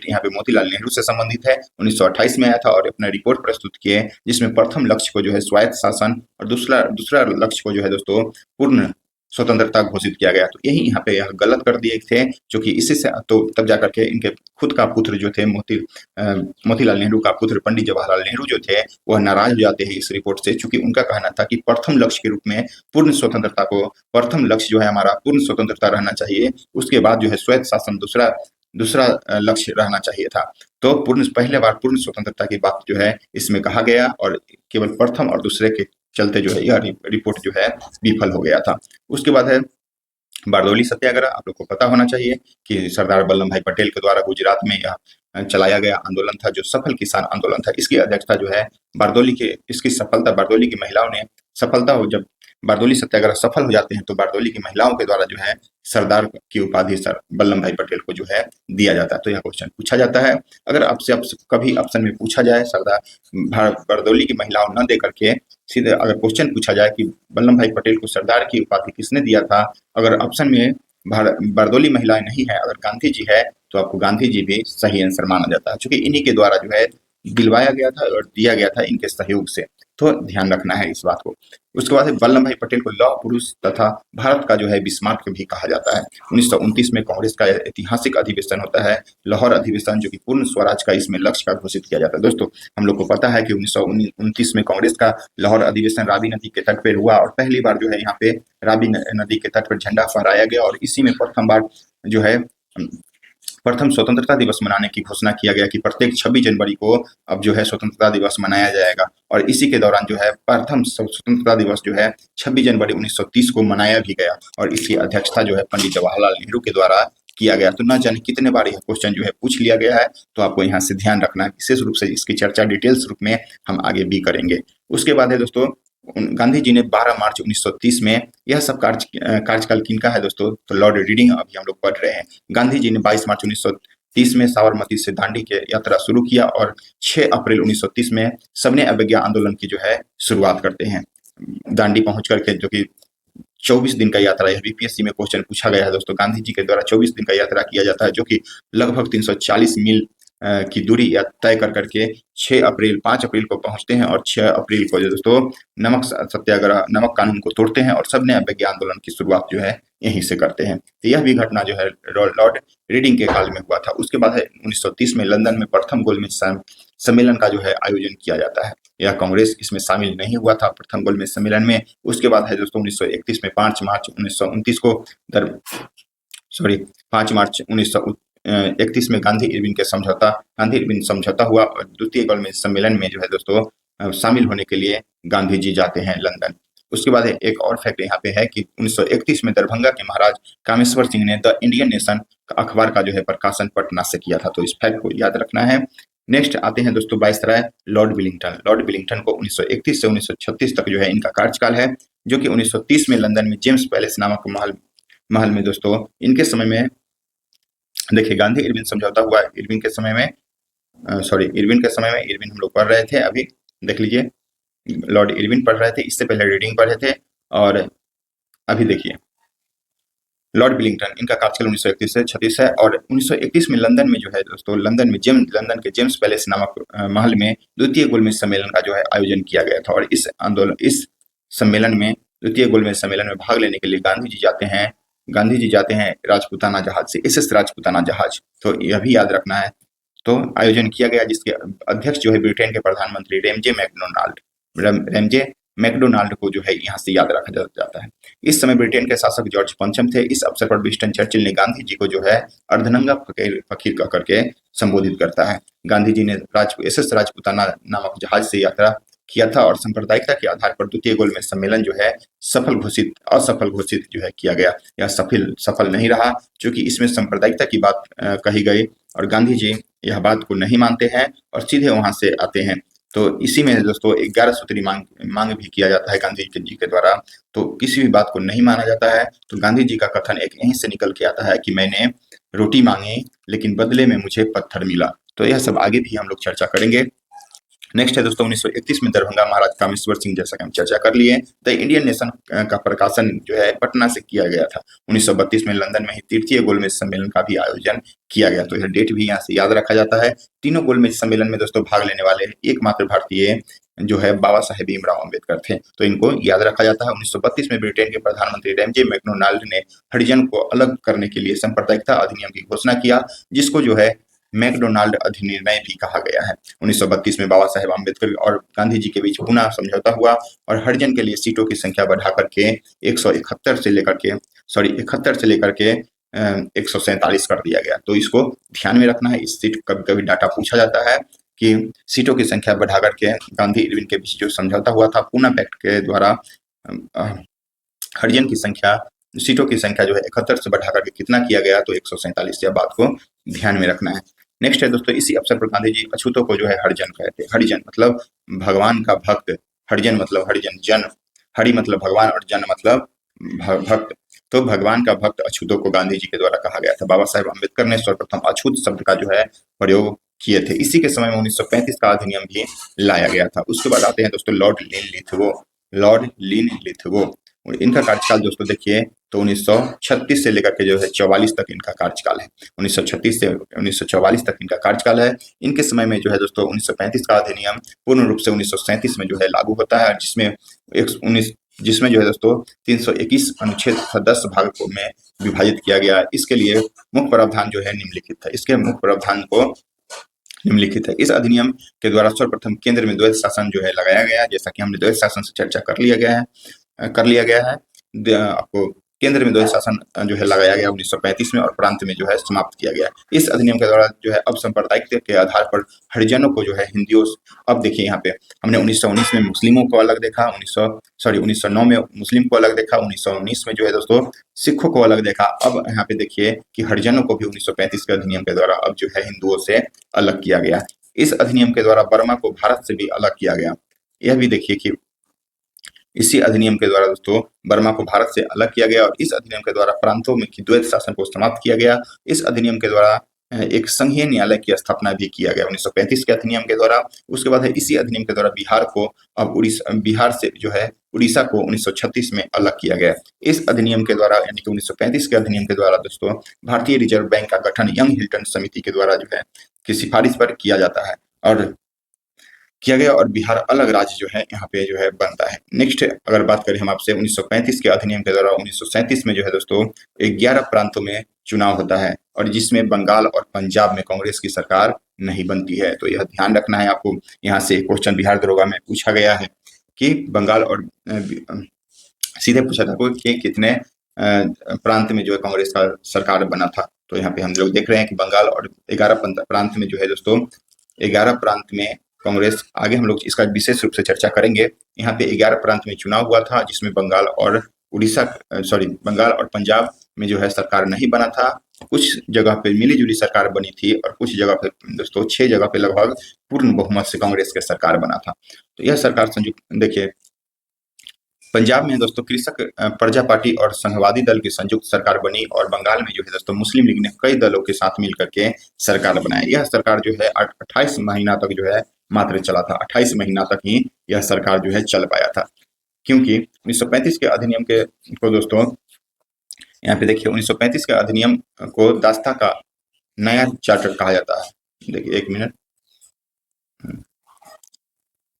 यहाँ पे मोतीलाल नेहरू से संबंधित है, 1928 में आया था और अपना रिपोर्ट प्रस्तुत किए, जिसमें प्रथम लक्ष्य को जो है स्वायत्त शासन और दूसरा लक्ष्य को जो है दोस्तों पूर्ण स्वतंत्रता घोषित किया गया। तो यही यहाँ पे यह गलत कर दिए थे, जो कि इसी से तो तब जाकर के इनके खुद का पुत्र जो थे मोतीलाल नेहरू का पुत्र पंडित जवाहरलाल नेहरू जो थे वह नाराज हो जाते हैं इस रिपोर्ट से, क्योंकि उनका कहना था कि प्रथम लक्ष्य के रूप में पूर्ण स्वतंत्रता को, प्रथम लक्ष्य जो है हमारा पूर्ण स्वतंत्रता रहना चाहिए, उसके बाद जो है स्वायत्त शासन दूसरा लक्ष्य रहना चाहिए था। तो पहले बार पूर्ण स्वतंत्रता की बात जो है इसमें कहा गया और केवल प्रथम और दूसरे के चलते जो है यह रिपोर्ट जो है विफल हो गया था। उसके बाद है बारदौली सत्याग्रह। आप लोग को पता होना चाहिए कि सरदार वल्लभ भाई पटेल के द्वारा गुजरात में यह चलाया गया आंदोलन था, जो सफल किसान आंदोलन था। इसकी अध्यक्षता जो है इसकी सफलता बारदौली की महिलाओं ने जब बारदौली सत्याग्रह सफल हो जाते हैं तो बारदौली की महिलाओं के द्वारा जो है सरदार की उपाधि सर वल्लभ भाई पटेल को जो है दिया जाता है। तो यह क्वेश्चन पूछा जाता है। अगर आपसे कभी ऑप्शन में पूछा जाए बारदौली की महिलाओं न दे करके सीधे अगर क्वेश्चन पूछा जाए कि वल्लभ भाई पटेल को सरदार की उपाधि किसने दिया था, अगर ऑप्शन में बारदौली महिलाएं नहीं है, अगर गांधी जी है, तो आपको गांधी जी भी सही आंसर माना जाता है, क्योंकि इन्हीं के द्वारा जो है दिलवाया गया था और दिया गया था इनके सहयोग से। तो ध्यान रखना है इस बात को। उसके बाद वल्लभ भाई पटेल को लौह पुरुष तथा भारत का जो है बिस्मार्क भी कहा जाता है। 1929 में कांग्रेस का ऐतिहासिक अधिवेशन होता है, लाहौर अधिवेशन, जो कि पूर्ण स्वराज का इसमें लक्ष्य का घोषित किया जाता है। दोस्तों हम लोग को पता है कि 1929 में कांग्रेस का लाहौर अधिवेशन रावी नदी के तट पर हुआ और पहली बार जो है यहाँ पे रावी नदी के तट पर झंडा फहराया गया और इसी में प्रथम बार जो है प्रथम स्वतंत्रता दिवस मनाने की घोषणा किया गया कि प्रत्येक 26 जनवरी को अब जो है स्वतंत्रता दिवस मनाया जाएगा और इसी के दौरान जो है प्रथम स्वतंत्रता दिवस जो है 26 जनवरी 1930 को मनाया भी गया और इसकी अध्यक्षता जो है पंडित जवाहरलाल नेहरू के द्वारा किया गया। तो न जाने कितने बार यह क्वेश्चन जो है पूछ लिया गया है, तो आपको यहाँ से ध्यान रखना है। विशेष रूप से इसकी चर्चा डिटेल्स रूप में हम आगे भी करेंगे। उसके बाद है दोस्तों गांधी जी ने 12 मार्च 1930 में, यह सब कार्यकाल किनका है दोस्तों, तो लॉर्ड रीडिंग अभी हम लोग पढ़ रहे हैं। गांधी जी ने 22 मार्च 1930 में साबरमती से दांडी के यात्रा शुरू किया और 6 अप्रैल 1930 में सबने अवज्ञा आंदोलन की जो है शुरुआत करते हैं दांडी पहुंच करके, जो कि 24 दिन का यात्रा, यह बीपीएससी में क्वेश्चन पूछा गया है दोस्तों। गांधी जी के द्वारा 24 दिन का यात्रा किया जाता है, जो कि लगभग 340 मील की दूरी तय कर करके 5 अप्रैल को पहुंचते हैं और 6 अप्रैल को जो दोस्तों नमक कानून को तोड़ते हैं और सबने अवज्ञा आंदोलन की शुरुआत जो है यहीं से करते हैं। तो यह भी घटना जो है लॉर्ड रीडिंग के काल में हुआ था। उसके बाद है 1930 में लंदन में प्रथम गोलमेज सम्मेलन का जो है आयोजन किया जाता है। यह कांग्रेस इसमें शामिल नहीं हुआ था प्रथम गोलमेज सम्मेलन में। उसके बाद है दोस्तों 1931 में 5 मार्च 1929 को 5 मार्च 1931 में गांधी इरविन समझौता हुआ और द्वितीय गोलमेज सम्मेलन में जो है दोस्तों शामिल होने के लिए गांधी जी जाते हैं लंदन। उसके बाद एक और फैक्ट यहाँ पे है कि 1931 में दरभंगा के महाराज कामेश्वर सिंह ने द इंडियन नेशन अखबार का जो है प्रकाशन पटना से किया था। तो इस फैक्ट को याद रखना है। नेक्स्ट आते हैं दोस्तों वाइसराय लॉर्ड विलिंगटन को 1931 से 1936 तक जो है इनका कार्यकाल है, जो कि 1930 में लंदन में जेम्स पैलेस नामक महल में दोस्तों इनके समय में देखिए गांधी इरविन समझौता हुआ। इरविन के समय में इरविन हम लोग पढ़ रहे थे, अभी देख लीजिए लॉर्ड इरविन पढ़ रहे थे, इससे पहले रीडिंग पढ़े थे और अभी देखिए लॉर्ड विलिंगटन, इनका कार्यकाल 1931 से 36 है और 1931 में लंदन में जो है दोस्तों लंदन के जेम्स पैलेस नामक महल में द्वितीय गोलमेज सम्मेलन का जो है आयोजन किया गया था और इस सम्मेलन में द्वितीय गोलमेज सम्मेलन में भाग लेने के लिए गांधी जी जाते हैं राजपूताना जहाज से, SS राजपूताना जहाज। तो यह भी याद रखना है। तो आयोजन किया गया जिसके अध्यक्ष जो है ब्रिटेन के प्रधानमंत्री रेमजे मैकडोनाल्ड को जो है यहाँ से याद रखा जाता है। इस समय ब्रिटेन के शासक जॉर्ज पंचम थे। इस अवसर पर विंस्टन चर्चिल ने गांधी जी को जो है अर्धनंगा फकीर फकीर कह करके संबोधित करता है। गांधी जी ने एसएस राजपुताना नामक जहाज से यात्रा किया था और सांप्रदायिकता के आधार पर द्वितीय गोलमेज सम्मेलन जो है असफल घोषित जो है किया गया। यह सफल नहीं रहा, क्योंकि इसमें सांप्रदायिकता की बात कही गई और गांधी जी यह बात को नहीं मानते हैं और सीधे वहां से आते हैं। तो इसी में दोस्तों 11 सूत्री मांग भी किया जाता है गांधी जी के द्वारा। तो किसी भी बात को नहीं माना जाता है। तो गांधी जी का कथन एक यहीं से निकल के आता है कि मैंने रोटी मांगी लेकिन बदले में मुझे पत्थर मिला। तो यह सब आगे भी हम लोग चर्चा करेंगे। नेक्स्ट है दोस्तों 1931 में दरभंगा महाराज कामेश्वर सिंह, जैसा कि हम चर्चा कर लिए। द इंडियन नेशन का प्रकाशन जो है पटना से किया गया था। 1932 में लंदन में ही तृतीय गोलमेज सम्मेलन का भी आयोजन किया गया। तो यह डेट भी यहाँ से याद रखा जाता है। तीनों गोलमेज सम्मेलन में दोस्तों भाग लेने वाले एकमात्र भारतीय जो है बाबा साहेब भीमराव अम्बेडकर थे। तो इनको याद रखा जाता है। 1932 में ब्रिटेन के प्रधानमंत्री रैमजे मैकडोनाल्ड ने हरिजन को अलग करने के लिए सांप्रदायिकता अधिनियम की घोषणा किया, जिसको जो है मैकडोनाल्ड अधिनिर्णय भी कहा गया है। 1932 में बाबा साहेब अम्बेडकर और गांधी जी के बीच पुनः समझौता हुआ और हरिजन के लिए सीटों की संख्या बढ़ा करके 171 से लेकर के 71 से लेकर के 147 कर दिया गया। तो इसको ध्यान में रखना है। इस सीट कभी कभी डाटा पूछा जाता है कि सीटों की संख्या बढ़ा करके गांधी इरविन के बीच जो समझौता हुआ था पूना पैक्ट के द्वारा हरिजन की संख्या सीटों की संख्या जो है 71 से बढ़ा करके कितना किया गया, तो 147। यह बात को ध्यान में रखना है। नेक्स्ट है दोस्तों, इसी अवसर पर गांधी जी अछूतों को जो है हरिजन कहते हैं। हरिजन मतलब भगवान का भक्त, हरिजन मतलब हरिजन जन, हरि मतलब भगवान और जन मतलब भक्त। तो भगवान का भक्त अछूतों को गांधी जी के द्वारा कहा गया था। बाबा साहेब अम्बेडकर ने सर्वप्रथम अछूत शब्द का जो है प्रयोग किए थे। इसी के समय में 1935 का अधिनियम भी लाया गया था। उसके बाद आते हैं दोस्तों लॉर्ड लिन लिथगो। इनका कार्यकाल दोस्तों देखिए तो 1936 से लेकर के जो है 44 तक इनका कार्यकाल है। 1936 से 1944 तक इनका कार्यकाल है। इनके समय में जो है दोस्तों 1935 का अधिनियम पूर्ण रूप से 1937 में जो है लागू होता है, जिसमें जो है दोस्तों 321 अनुच्छेद 10 भागों में विभाजित किया गया। इसके लिए मुख्य प्रावधान जो है निम्नलिखित है। इस अधिनियम के द्वारा सर्वप्रथम केंद्र में द्वैध शासन जो है लगाया गया, जैसा कि हमने द्वैध शासन से चर्चा कर लिया गया है। आपको केंद्र में द्वैध शासन जो है लगाया गया 1935 में और प्रांत में जो है समाप्त किया गया। इस अधिनियम के द्वारा जो है अब सांप्रदायिकता के आधार पर हरिजनों को जो है हिंदियों, अब देखिए यहाँ पे हमने 1919 में मुस्लिमों को अलग देखा, 1909 में मुस्लिम को अलग देखा, 1919 में जो है दोस्तों सिखों को अलग देखा। अब यहाँ पे देखिए कि हरिजनों को भी 1935 के अधिनियम के द्वारा अब जो है हिंदुओं से अलग किया गया। इस अधिनियम के द्वारा बर्मा को भारत से भी अलग किया गया। यह भी देखिए कि इसी अधिनियम के द्वारा दोस्तों बर्मा को भारत से अलग किया गया और इस अधिनियम के द्वारा प्रांतों में द्वैध शासन को समाप्त किया गया। इस अधिनियम के द्वारा एक संघीय न्यायालय की स्थापना भी किया गया 1935 के अधिनियम के द्वारा। उसके बाद है इसी अधिनियम के द्वारा बिहार से जो है उड़ीसा को 1936 में अलग किया गया। इस अधिनियम के द्वारा यानी कि 1935 के अधिनियम के द्वारा दोस्तों भारतीय रिजर्व बैंक का गठन यंग हिल्टन समिति के द्वारा जो है की सिफारिश पर किया जाता है और किया गया और बिहार अलग राज्य जो है यहाँ पे जो है बनता है। नेक्स्ट अगर बात करें हम आपसे 1935 के अधिनियम के द्वारा 1937 में जो है दोस्तों 11 प्रांतों में चुनाव होता है और जिसमें बंगाल और पंजाब में कांग्रेस की सरकार नहीं बनती है। तो यह ध्यान रखना है आपको। यहाँ से क्वेश्चन बिहार दरोगा में पूछा गया है कि बंगाल और सीधे पूछा था कि कितने प्रांत में जो है कांग्रेस का सरकार बना था। तो यहाँ पे हम लोग देख रहे हैं कि बंगाल और 11 प्रांत में जो है दोस्तों 11 प्रांत में कांग्रेस, आगे हम लोग इसका विशेष रूप से चर्चा करेंगे। यहाँ पे 11 प्रांत में चुनाव हुआ था जिसमें बंगाल और पंजाब में जो है सरकार नहीं बना था। कुछ जगह पे मिली-जुली सरकार बनी थी और कुछ जगह पे दोस्तों 6 जगह पे लगभग पूर्ण बहुमत से कांग्रेस की सरकार बना था। तो यह सरकार संयुक्त देखिए पंजाब में दोस्तों कृषक प्रजा पार्टी और संघवादी दल की संयुक्त सरकार बनी और बंगाल में जो है दोस्तों मुस्लिम लीग ने कई दलों के साथ मिल करके सरकार बनाई। यह सरकार जो है 28 महीना तक जो है मात्र चला था। 28 महीना तक ही यह सरकार जो है चल पाया था, क्योंकि 1935 के अधिनियम के को दोस्तों यहाँ पे देखिए 1935 के अधिनियम को दास्ता का नया चार्टर कहा जाता है। देखिए एक मिनट,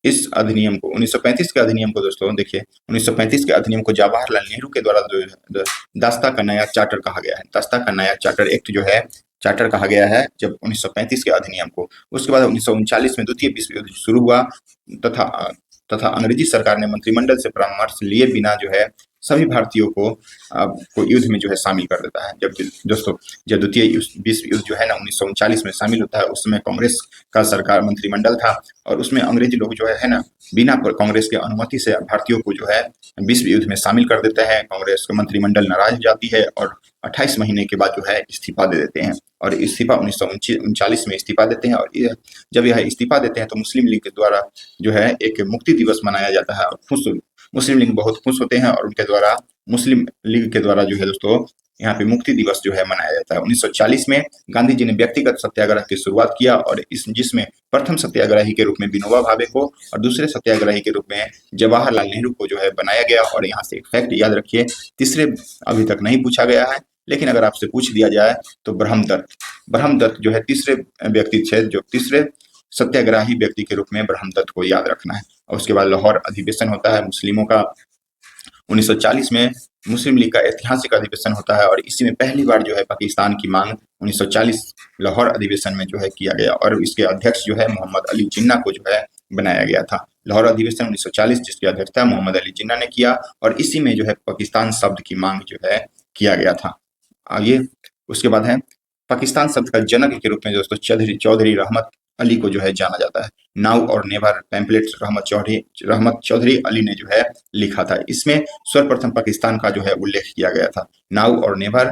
इस अधिनियम को 1935 के अधिनियम को दोस्तों देखिए 1935 के अधिनियम को जवाहरलाल नेहरू के द्वारा जो दास्ता का नया चार्टर कहा गया है। दास्ता का नया चार्टर एक्ट जो है चार्टर कहा गया है जब 1935 के अधिनियम को। उसके बाद 1939 में द्वितीय विश्व युद्ध शुरू हुआ तथा अंग्रेजी सरकार ने मंत्रिमंडल से परामर्श लिए बिना जो है सभी भारतीयों को युद्ध में जो है शामिल कर देता है। जब दोस्तों जब द्वितीय विश्व युद्ध जो है ना 1939 में शामिल होता है, उस समय कांग्रेस का सरकार मंत्रिमंडल था और उसमें अंग्रेजी लोग जो है ना बिना कांग्रेस के अनुमति से भारतीयों को जो है विश्व युद्ध में शामिल कर देते हैं। कांग्रेस का मंत्रिमंडल नाराज हो जाती है और 28 महीने के बाद जो है इस्तीफा दे देते हैं और इस्तीफा 1939 में इस्तीफा देते हैं। और जब यह इस्तीफा देते हैं तो मुस्लिम लीग के द्वारा जो है एक मुक्ति दिवस मनाया जाता है और मुस्लिम लीग बहुत खुश होते हैं और उनके द्वारा मुस्लिम लीग के द्वारा जो है दोस्तों यहाँ पे मुक्ति दिवस जो है मनाया जाता है। 1940 में गांधी जी ने व्यक्तिगत सत्याग्रह की शुरुआत किया और जिसमें प्रथम सत्याग्रही के रूप में विनोबा भावे को और दूसरे सत्याग्रही के रूप में जवाहरलाल नेहरू को जो है बनाया गया। और यहाँ से एक फैक्ट याद रखिए, तीसरे अभी तक नहीं पूछा गया है, लेकिन अगर आपसे पूछ दिया जाए तो ब्रह्मदत्त जो है तीसरे व्यक्ति थे, जो तीसरे सत्याग्रही व्यक्ति के रूप में ब्रह्मदत्त को याद रखना है। और उसके बाद लाहौर अधिवेशन होता है मुस्लिमों का 1940 में, मुस्लिम लीग का ऐतिहासिक अधिवेशन होता है और इसी में पहली बार जो है पाकिस्तान की मांग 1940 लाहौर अधिवेशन में जो है किया गया और इसके अध्यक्ष जो है मोहम्मद अली जिन्ना को जो है बनाया गया था। लाहौर अधिवेशन 1940 जिसकी अध्यक्षता मोहम्मद अली जिन्ना ने किया और इसी में जो है पाकिस्तान शब्द की मांग जो है किया गया था। आगे उसके बाद है पाकिस्तान शब्द का जनक के रूप में दोस्तों चौधरी रहमत अली को जो है जाना जाता है। नाउ और नेवर पैम्पलेट रहमत चौधरी अली ने जो है लिखा था। इसमें सर्वप्रथम पाकिस्तान का जो है उल्लेख किया गया था। नाउ और नेवर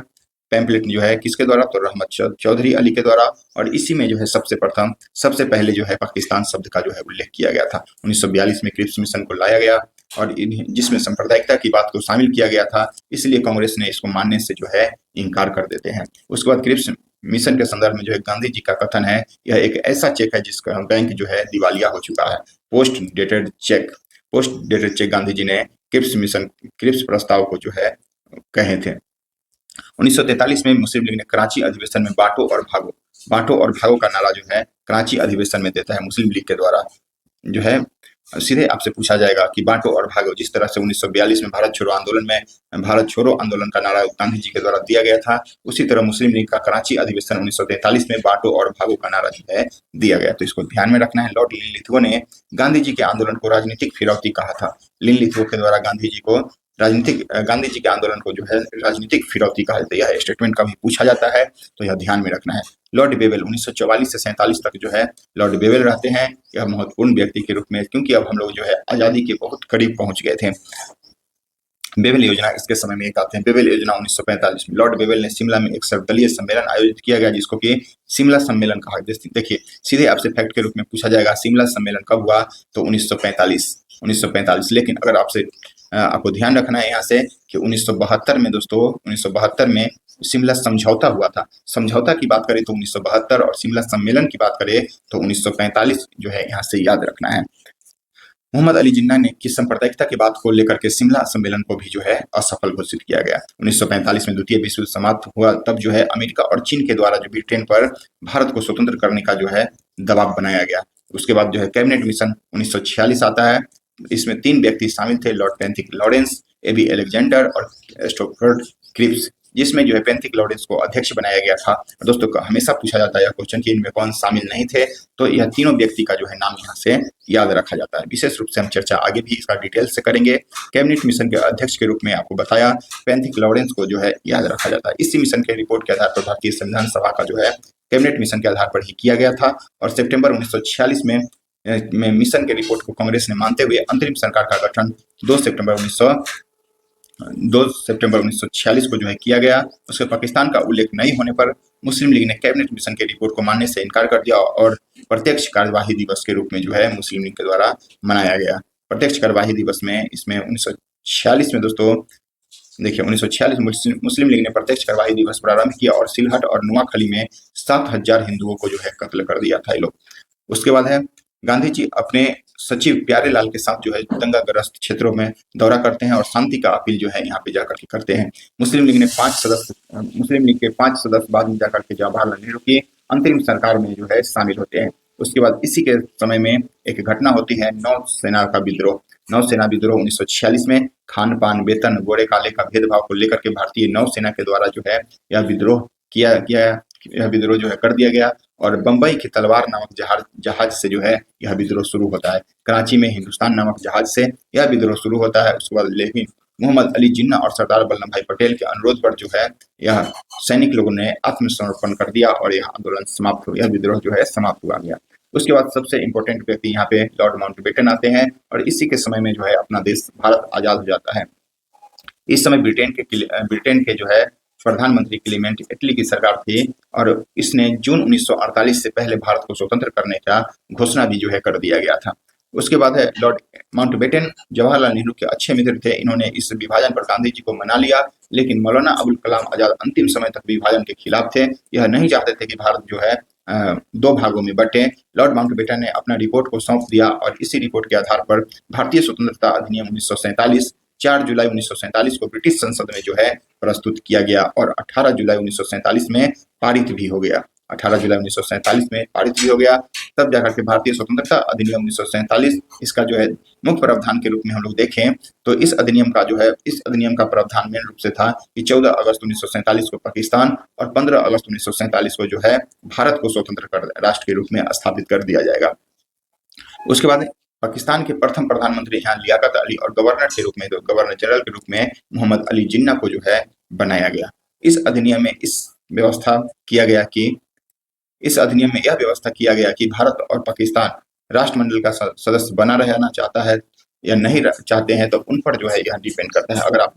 पैम्पलेट जो है किसके द्वारा, तो रहमत चौधरी अली के द्वारा और इसी में जो है सबसे पहले जो है पाकिस्तान शब्द का जो है उल्लेख किया गया था। 1942 में क्रिप्स मिशन को लाया गया और जिसमें सांप्रदायिकता की बात को शामिल किया गया था, इसलिए कांग्रेस ने इसको मानने से जो है इनकार कर देते हैं। उसके बाद क्रिप्स मिशन के संदर्भ में जो है गांधी जी का कथन है, यह एक ऐसा चेक है जिसका बैंक जो है दिवालिया हो चुका है। Post dated cheque Gandhi ji ने क्रिप्स प्रस्ताव को जो है कहे थे। 1943 में मुस्लिम लीग ने कराची अधिवेशन में बांटो और भागो का नारा जो है कराची अधिवेशन में देता है मुस्लिम लीग के द्वारा। जो है सीधे आपसे पूछा जाएगा कि बांटो और भागो, जिस तरह से 1942 में भारत छोड़ो आंदोलन का नारा गांधी जी के द्वारा दिया गया था, उसी तरह मुस्लिम लीग का कराची अधिवेशन 1943 में बांटो और भागो का नारा जो है दिया गया। तो इसको ध्यान में रखना है। लॉर्ड लिनलिथगो ने गांधी जी के आंदोलन को राजनीतिक फिरौती कहा था। लिनलिथगो के द्वारा गांधी जी के आंदोलन को जो है राजनीतिक फिरौती कहा जाता है। यह स्टेटमेंट कभी पूछा जाता है तो यह ध्यान में रखना है। लॉर्ड बेवेल 1944 से 47 तक जो है लॉर्ड बेवेल रहते हैं। यह महत्वपूर्ण व्यक्ति के रूप में, क्योंकि अब हम लोग जो है आजादी के बहुत करीब पहुंच गए थे। बेवेल योजना इसके समय में एक आते हैं। बेवेल योजना 1945 में लॉर्ड बेवेल ने शिमला में एक सर्वदलीय सम्मेलन आयोजित किया गया जिसको कि शिमला सम्मेलन कहा। देखिए सीधे आपसे फैक्ट के रूप में पूछा जाएगा शिमला सम्मेलन कब हुआ, तो 1945। लेकिन अगर आपको ध्यान रखना है यहाँ से कि 1972 में दोस्तों 1972 में शिमला समझौता हुआ था। समझौता की बात करें तो 1972 और शिमला सम्मेलन की बात करें तो 1945 जो है यहाँ से याद रखना है। मोहम्मद अली जिन्ना ने की सांप्रदायिकता की बात को लेकर के शिमला सम्मेलन को भी जो है असफल घोषित किया गया। 1945 में द्वितीय विश्व युद्ध समाप्त हुआ, तब जो है अमेरिका और चीन के द्वारा जो ब्रिटेन पर भारत को स्वतंत्र करने का जो है दबाव बनाया गया। उसके बाद जो है कैबिनेट मिशन 1946 आता है। इसमें 3 व्यक्ति शामिल थे, लॉर्ड पेंथिक लॉरेंस, एबी अलेक्जेंडर और स्टॉफर्ड क्रिप्स, जिसमें जो है पेंथिक लॉरेंस को अध्यक्ष बनाया गया था। दोस्तों हमेशा पूछा जाता है क्वेश्चन कि इनमें कौन शामिल नहीं थे, तो यह तीनों व्यक्ति का जो है नाम यहाँ से याद रखा जाता है। विशेष रूप से हम चर्चा आगे भी इसका डिटेल से करेंगे। कैबिनेट मिशन के अध्यक्ष के रूप में आपको बताया पेंथिक लॉरेंस को जो है याद रखा जाता है। इसी मिशन के रिपोर्ट के आधार पर भारतीय संविधान सभा का जो है कैबिनेट मिशन के आधार पर ही किया गया था और सितंबर 1946 में मिशन के रिपोर्ट को कांग्रेस ने मानते हुए अंतरिम सरकार का गठन 2 सितंबर 1946 को जो है किया गया। उसके पाकिस्तान का उल्लेख नहीं होने पर मुस्लिम लीग ने कैबिनेट मिशन के रिपोर्ट को मानने से इनकार कर दिया और प्रत्यक्ष कार्यवाही दिवस के रूप में जो है मुस्लिम लीग के द्वारा मनाया गया। प्रत्यक्ष कार्यवाही दिवस में इसमें 1946 में दोस्तों देखिए 1946 मुस्लिम लीग ने प्रत्यक्ष कार्यवाही दिवस प्रारंभ किया और सिलहट और नुआखली में 7000 हिंदुओं को जो है कत्ल कर दिया था ये लोग। उसके बाद है गांधी जी अपने सचिव प्यारेलाल के साथ जो है दंगाग्रस्त क्षेत्रों में दौरा करते हैं और शांति का अपील जो है यहाँ पे जाकर के करते हैं। मुस्लिम लीग के 5 सदस्य बाद में जाकर के जवाहरलाल नेहरू की अंतरिम सरकार में जो है शामिल होते हैं। उसके बाद इसी के समय में एक घटना होती है नौसेना विद्रोह 1946 में खान पान, वेतन, गोरे काले का भेदभाव को लेकर के भारतीय नौसेना के द्वारा जो है यह विद्रोह जो है कर दिया गया और बंबई की तलवार नामक जहाज से जो है यह विद्रोह शुरू होता है। कराची में हिंदुस्तान नामक जहाज से यह विद्रोह शुरू होता है। उसके बाद लेकिन मोहम्मद अली जिन्ना और सरदार वल्लभ भाई पटेल के अनुरोध पर जो है यह सैनिक लोगों ने आत्मसमर्पण कर दिया और यह आंदोलन समाप्त हो गया, विद्रोह जो है समाप्त हुआ गया। उसके बाद सबसे इंपॉर्टेंट व्यक्ति यहाँ पे लॉर्ड माउंटबेटन आते हैं और इसी के समय में जो है अपना देश भारत आजाद हो जाता है। इस समय ब्रिटेन के जो है प्रधानमंत्री क्लीमेंट एटली की सरकार थी और इसने जून 1948 से पहले भारत को स्वतंत्र करने का घोषणा भी जो है कर दिया गया था। उसके बाद है लॉर्ड माउंटबेटन जवाहरलाल नेहरू के अच्छे मित्र थे। इन्होंने इस विभाजन पर गांधी जी को मना लिया, लेकिन मौलाना अबुल कलाम आजाद अंतिम समय तक विभाजन के खिलाफ थे। यह नहीं चाहते थे कि भारत जो है दो भागों में बटे। लॉर्ड माउंटबेटन ने अपना रिपोर्ट को सौंप दिया और इसी रिपोर्ट के आधार पर भारतीय स्वतंत्रता अधिनियम 1947 4 जुलाई 1947 को ब्रिटिश संसद में जो है प्रस्तुत किया गया और 18 जुलाई 1947 में पारित भी हो गया। 18 जुलाई 1947 में पारित भी हो गया। तब जाकर के भारतीय स्वतंत्रता अधिनियम 1947 इसका जो है मुख्य प्रावधान के रूप में हम लोग देखें तो इस अधिनियम का प्रावधान मेन रूप से था कि 14 अगस्त 1947 को पाकिस्तान और 15 अगस्त 1947 को जो है भारत को स्वतंत्र राष्ट्र के रूप में स्थापित कर दिया जाएगा। उसके बाद पाकिस्तान के प्रथम प्रधानमंत्री यहाँ लियाकत अली और गवर्नर जनरल के रूप में मोहम्मद अली जिन्ना को जो है बनाया गया। इस अधिनियम में यह व्यवस्था किया गया कि भारत और पाकिस्तान राष्ट्रमंडल का सदस्य बना रहना चाहता है या नहीं चाहते हैं तो उन पर जो है यह डिपेंड करता है। अगर आप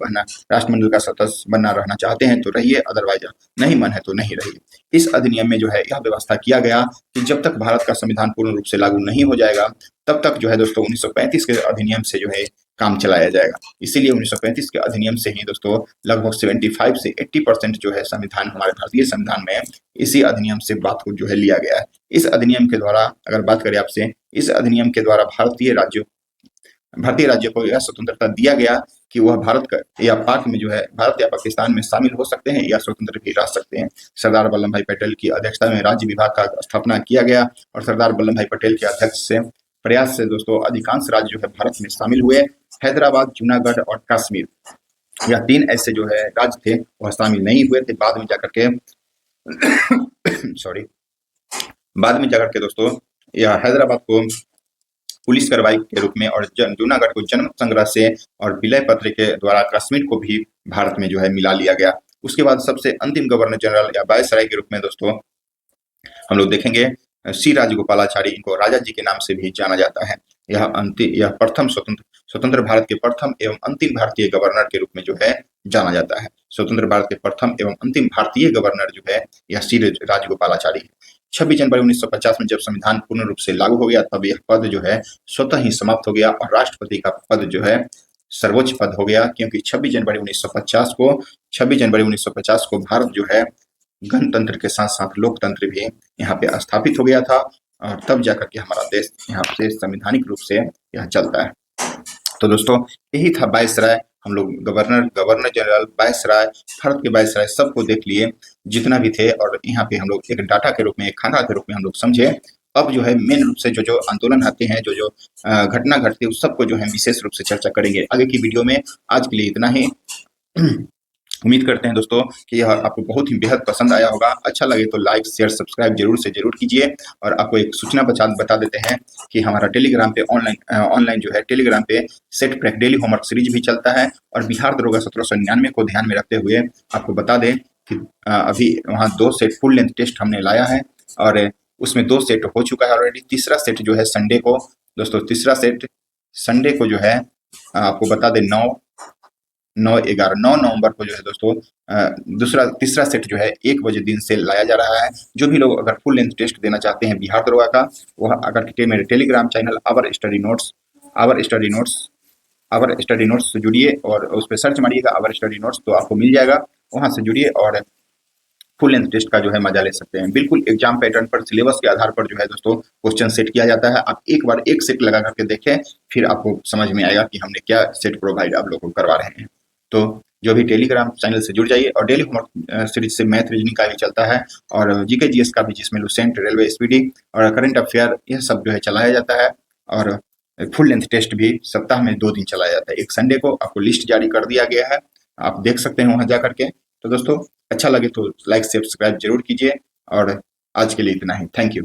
राष्ट्रमंडल का सदस्य बनना रहना चाहते हैं तो रहिए, अदरवाइज नहीं मन है तो नहीं रहिए। इस अधिनियम में जो है यह व्यवस्था किया गया कि जब तक भारत का संविधान पूर्ण रूप से लागू नहीं हो जाएगा तब तक जो है दोस्तों 1935 के अधिनियम से जो है काम चलाया जाएगा। इसीलिए 1935 के अधिनियम से ही दोस्तों लगभग 75 से 80% जो है संविधान हमारे भारतीय संविधान में इसी अधिनियम से बात को जो है लिया गया है। इस अधिनियम के द्वारा अगर बात करें आपसे, इस अधिनियम के द्वारा भारतीय राज्यों को यह स्वतंत्रता दिया गया कि वह भारत या पाकिस्तान में शामिल हो सकते हैं या स्वतंत्र भी रह सकते हैं। सरदार वल्लभ भाई पटेल की अध्यक्षता में राज्य विभाग का स्थापना किया गया और सरदार वल्लभ भाई पटेल के प्रयास से दोस्तों अधिकांश राज्य जो है भारत में शामिल हुए। हैदराबाद, जूनागढ़ और कश्मीर यह 3 ऐसे जो है राज्य थे वह शामिल नहीं हुए थे। बाद में जाकर के दोस्तों यह हैदराबाद को पुलिस कार्रवाई के रूप में और जूनागढ़ को जन्म संग्रह से और विलय पत्र के द्वारा कश्मीर को भी भारत में जो है मिला लिया गया। उसके बाद सबसे अंतिम गवर्नर जनरल या वायसराय के रूप में दोस्तों हम लोग देखेंगे सी राजगोपालाचारी, इनको राजा जी के नाम से भी जाना जाता है। यह प्रथम स्वतंत्र भारत के प्रथम एवं अंतिम भारतीय गवर्नर के रूप में जो है जाना जाता है। स्वतंत्र भारत के प्रथम एवं अंतिम भारतीय गवर्नर जो है यह सी राजगोपालाचारी है। 26 जनवरी 1950 में जब संविधान पूर्ण रूप से लागू हो गया तब यह पद जो है स्वतः ही समाप्त हो गया और राष्ट्रपति का पद जो है सर्वोच्च पद हो गया, क्योंकि 26 जनवरी 1950 को भारत जो है गणतंत्र के साथ साथ लोकतंत्र भी यहाँ पे स्थापित हो गया था और तब जाकर के हमारा देश यहाँ पे संवैधानिक रूप से यह चलता है। तो दोस्तों यही था वायसराय। हम लोग गवर्नर जनरल, वायसराय, भारत के वायसराय सबको देख लिए जितना भी थे और यहाँ पे हम लोग एक डाटा के रूप में, एक खाका के रूप में हम लोग समझे। अब जो है मेन रूप से जो आंदोलन आते हैं, जो घटना घटती है उस सबको जो है विशेष रूप से चर्चा करेंगे आगे की वीडियो में। आज के लिए इतना ही। उम्मीद करते हैं दोस्तों कि यह आपको बहुत ही बेहद पसंद आया होगा। अच्छा लगे तो लाइक, शेयर, सब्सक्राइब जरूर से जरूर कीजिए। और आपको एक सूचना बता देते हैं कि हमारा टेलीग्राम पे ऑनलाइन जो है टेलीग्राम पे set Prague daily homework series भी चलता है और बिहार दरोगा 1799 को ध्यान में रखते हुए आपको बता दें कि अभी वहाँ 2 सेट फुल लेंथ टेस्ट हमने लाया है और उसमें 2 सेट हो चुका है ऑलरेडी। तीसरा सेट जो है संडे को जो है आपको बता दें 9 नवंबर को जो है दोस्तों तीसरा सेट जो है 1 बजे दिन से लाया जा रहा है। जो भी लोग अगर फुल लेंथ टेस्ट देना चाहते हैं बिहार दरोगा का, वह अगर मेरे Telegram channel our study notes से जुड़िए और उस पर सर्च मारिएगा आवर स्टडी नोट्स तो आपको मिल जाएगा। वहां से जुड़िए और फुल लेंथ टेस्ट का जो है मजा ले सकते हैं। बिल्कुल एग्जाम पैटर्न पर, सिलेबस के आधार पर जो है दोस्तों क्वेश्चन सेट किया जाता है। आप एक बार एक सेट लगा करके देखें, फिर आपको समझ में आएगा कि हमने क्या सेट प्रोवाइड आप लोगों को करवा रहे हैं। तो जो भी टेलीग्राम चैनल से जुड़ जाइए और डेली होमवर्क सीरीज से मैथ, रीजनिंग का भी चलता है और जीके जीएस का भी, जिसमें लुसेंट, रेलवे, स्पीडी और करंट अफेयर यह सब जो है चलाया जाता है। और फुल लेंथ टेस्ट भी सप्ताह में 2 दिन चलाया जाता है। एक संडे को आपको लिस्ट जारी कर दिया गया है, आप देख सकते हैं वहां जा करके। तो दोस्तों अच्छा लगे तो लाइक, सब्सक्राइब जरूर कीजिए और आज के लिए इतना ही। Thank you.